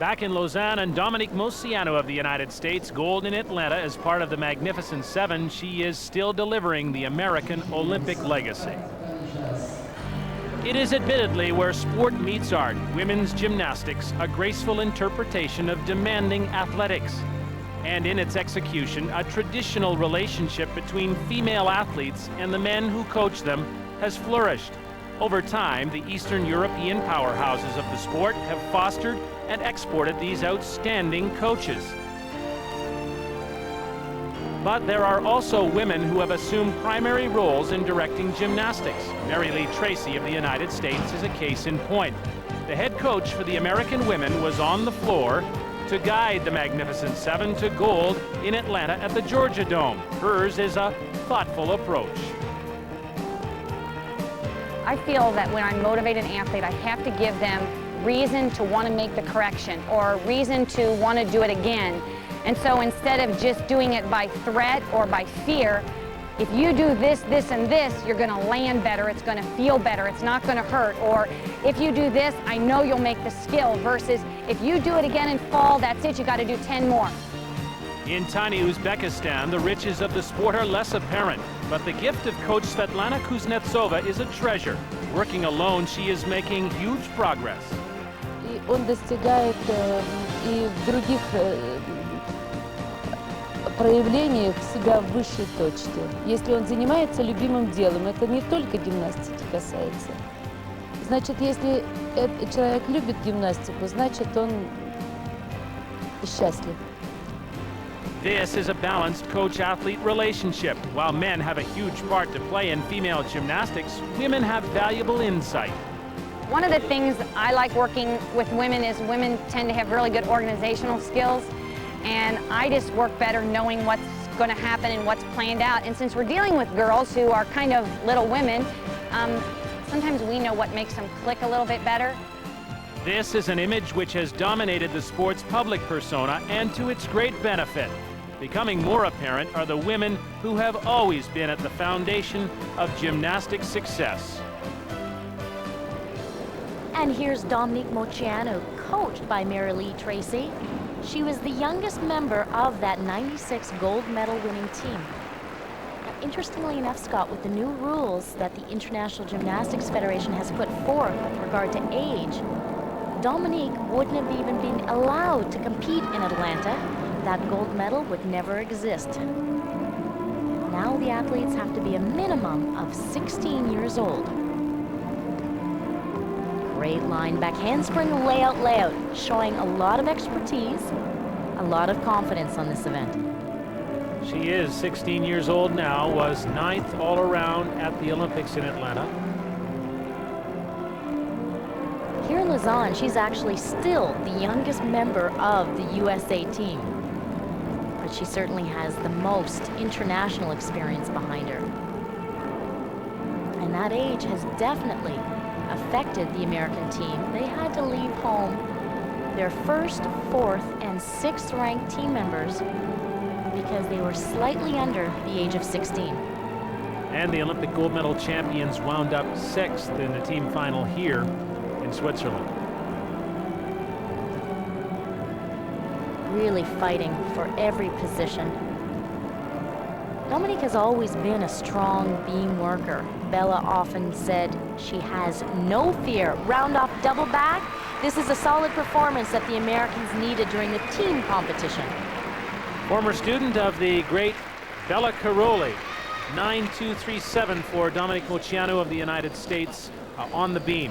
Back in Lausanne, and Dominique Moceanu of the United States, gold in Atlanta as part of the Magnificent Seven. She is still delivering the American Olympic legacy. It is admittedly where sport meets art, women's gymnastics, a graceful interpretation of demanding athletics. And in its execution, a traditional relationship between female athletes and the men who coach them has flourished. Over time, the Eastern European powerhouses of the sport have fostered and exported these outstanding coaches. But there are also women who have assumed primary roles in directing gymnastics. Mary Lee Tracy of the United States is a case in point. The head coach for the American women was on the floor to guide the Magnificent Seven to gold in Atlanta at the Georgia Dome. Hers is a thoughtful approach. I feel that when I motivate an athlete, I have to give them reason to want to make the correction or reason to want to do it again. And so instead of just doing it by threat or by fear, if you do this, this, and this, you're going to land better, it's going to feel better, it's not going to hurt. Or if you do this, I know you'll make the skill, versus if you do it again and fall, that's it, you got to do 10 more. In tiny Uzbekistan, the riches of the sport are less apparent, but the gift of coach Svetlana Kuznetsova is a treasure. Working alone, she is making huge progress. И он достигает и в других проявлениях себя в высшей точке. Если он занимается любимым делом, это не только гимнастики касается. Значит, если человек любит гимнастику, значит, он счастлив. This is a balanced coach-athlete relationship. While men have a huge part to play in female gymnastics, women have valuable insight. One of the things I like working with women is women tend to have really good organizational skills, and I just work better knowing what's going to happen and what's planned out. And since we're dealing with girls who are kind of little women, sometimes we know what makes them click a little bit better. This is an image which has dominated the sport's public persona, and to its great benefit. Becoming more apparent are the women who have always been at the foundation of gymnastics success. And here's Dominique Moceanu, coached by Mary Lee Tracy. She was the youngest member of that '96 gold medal winning team. Now, interestingly enough, Scott, with the new rules that the International Gymnastics Federation has put forth with regard to age, Dominique wouldn't have even been allowed to compete in Atlanta. That gold medal would never exist. Now the athletes have to be a minimum of 16 years old. Great line back handspring layout, showing a lot of expertise, a lot of confidence on this event. She is 16 years old now, was 9th all around at the Olympics in Atlanta. Here in Lausanne, she's actually still the youngest member of the USA team. But she certainly has the most international experience behind her. And that age has definitely affected the American team. They had to leave home their first, 4th, and 6th ranked team members because they were slightly under the age of 16. And the Olympic gold medal champions wound up 6th in the team final here in Switzerland. Really fighting for every position. Dominique has always been a strong beam worker. Bella often said she has no fear. Round off double back. This is a solid performance that the Americans needed during the team competition. Former student of the great Bella Caroli, 9.237 for Dominique Moceanu of the United States on the beam.